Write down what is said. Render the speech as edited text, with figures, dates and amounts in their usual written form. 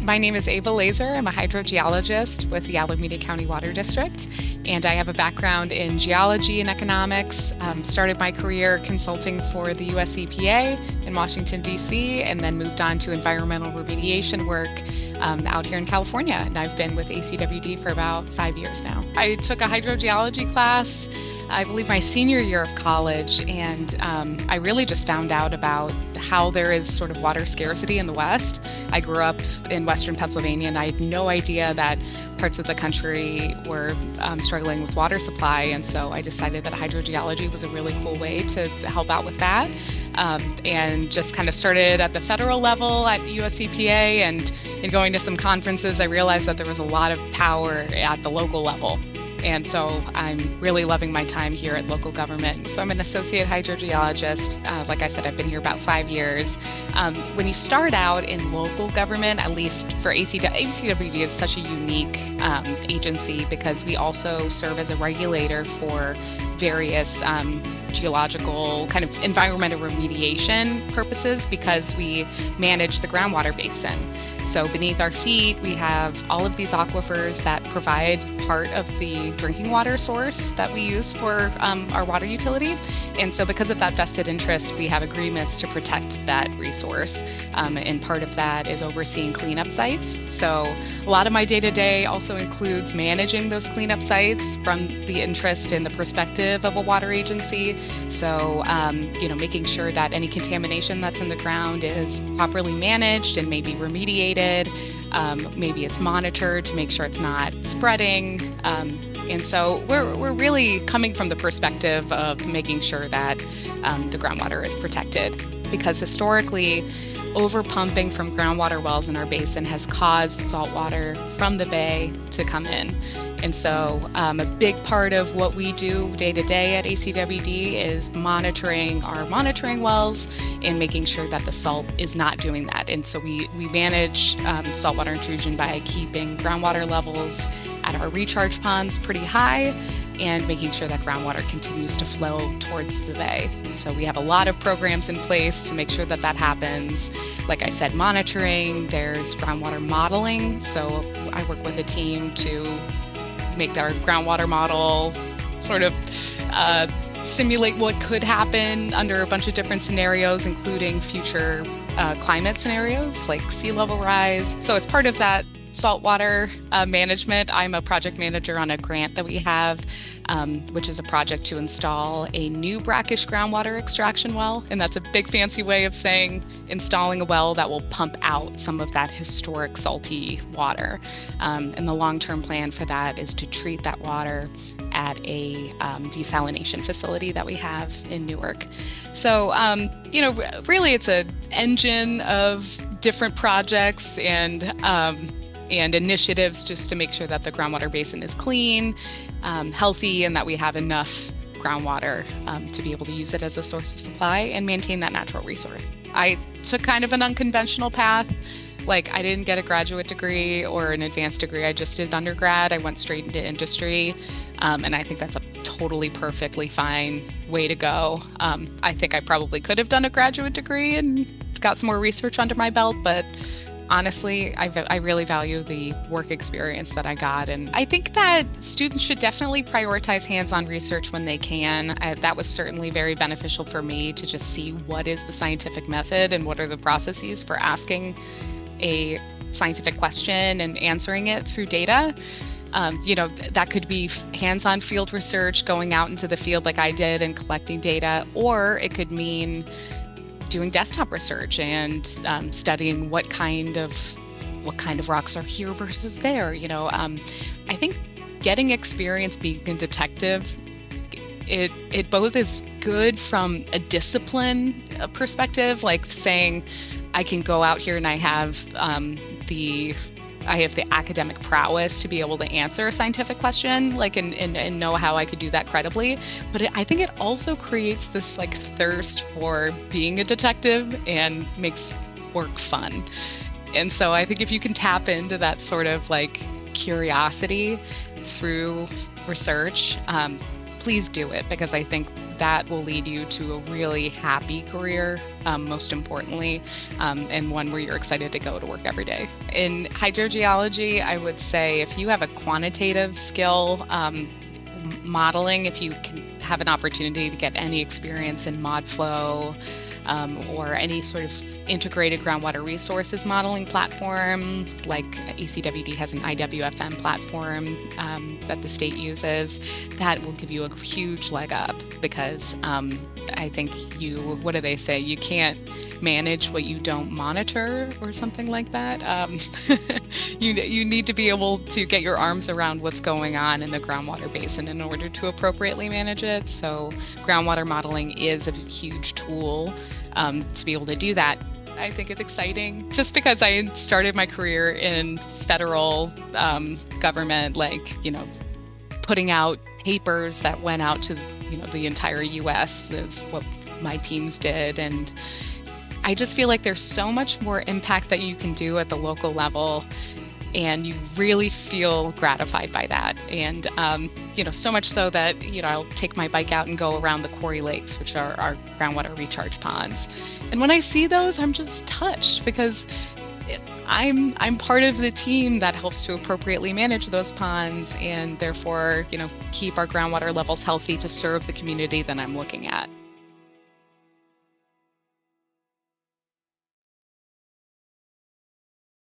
My name is Ava Lazor. I'm a hydrogeologist with the Alameda County Water District, and I have a background in geology and economics. Started my career consulting for the US EPA in Washington, D.C., and then moved on to environmental remediation work out here in California. And I've been with ACWD for about 5 years now. I took a hydrogeology class, I believe my senior year of college, and I really just found out about how there is sort of water scarcity in the West. I grew up in Western Pennsylvania, and I had no idea that parts of the country were struggling with water supply, and so I decided that hydrogeology was a really cool way to help out with that. And just kind of started at the federal level at US EPA, and in going to some conferences, I realized that there was a lot of power at the local level. And so I'm really loving my time here at local government. So I'm an associate hydrogeologist. Like I said, I've been here about 5 years. When you start out in local government, at least for ACWD is such a unique agency because we also serve as a regulator for various geological kind of environmental remediation purposes because we manage the groundwater basin. So beneath our feet, we have all of these aquifers that provide part of the drinking water source that we use for our water utility. And so because of that vested interest, we have agreements to protect that resource. And part of that is overseeing cleanup sites. So a lot of my day-to-day also includes managing those cleanup sites from the interest and the perspective of a water agency. So, making sure that any contamination that's in the ground is properly managed and maybe remediated. Maybe it's monitored to make sure it's not spreading. And so we're really coming from the perspective of making sure that the groundwater is protected, because historically, overpumping from groundwater wells in our basin has caused saltwater from the bay to come in. And so a big part of what we do day to day at ACWD is monitoring our monitoring wells and making sure that the salt is not doing that. And so we manage saltwater intrusion by keeping groundwater levels at our recharge ponds pretty high and making sure that groundwater continues to flow towards the bay. And so we have a lot of programs in place to make sure that that happens. Like I said, monitoring, there's groundwater modeling. So I work with a team to make our groundwater model sort of simulate what could happen under a bunch of different scenarios, including future climate scenarios like sea level rise. So as part of that saltwater management, I'm a project manager on a grant that we have, which is a project to install a new brackish groundwater extraction well. And that's a big fancy way of saying installing a well that will pump out some of that historic salty water. And the long-term plan for that is to treat that water at a desalination facility that we have in Newark. So, really it's an engine of different projects and initiatives just to make sure that the groundwater basin is clean, healthy, and that we have enough groundwater to be able to use it as a source of supply and maintain that natural resource. I took kind of an unconventional path. Like, I didn't get a graduate degree or an advanced degree. I just did undergrad. I went straight into industry. And I think that's a totally perfectly fine way to go. I think I probably could have done a graduate degree and got some more research under my belt, but honestly, I really value the work experience that I got. And I think that students should definitely prioritize hands-on research when they can. That was certainly very beneficial for me to just see what is the scientific method and what are the processes for asking a scientific question and answering it through data. That could be hands-on field research, going out into the field like I did and collecting data, or it could mean doing desktop research and studying what kind of rocks are here versus there. I think getting experience being a detective, it both is good from a discipline perspective, like saying I can go out here and I have the academic prowess to be able to answer a scientific question, and know how I could do that credibly. But I think it also creates this thirst for being a detective and makes work fun. And so I think if you can tap into that sort of curiosity through research, please do it, because I think that will lead you to a really happy career, most importantly, and one where you're excited to go to work every day. In hydrogeology, I would say if you have a quantitative skill, modeling, if you can have an opportunity to get any experience in mod flow, or any sort of integrated groundwater resources modeling platform, like ECWD has an IWFM platform that the state uses, that will give you a huge leg up, because I think what do they say? You can't manage what you don't monitor, or something like that. You need to be able to get your arms around what's going on in the groundwater basin in order to appropriately manage it. So groundwater modeling is a huge tool to be able to do that. I think it's exciting just because I started my career in federal government, putting out papers that went out to the entire US. That's what my teams did. And I just feel like there's so much more impact that you can do at the local level, and you really feel gratified by that. And, so much so that, I'll take my bike out and go around the quarry lakes, which are our groundwater recharge ponds. And when I see those, I'm just touched, because I'm part of the team that helps to appropriately manage those ponds, and therefore, keep our groundwater levels healthy to serve the community that I'm looking at.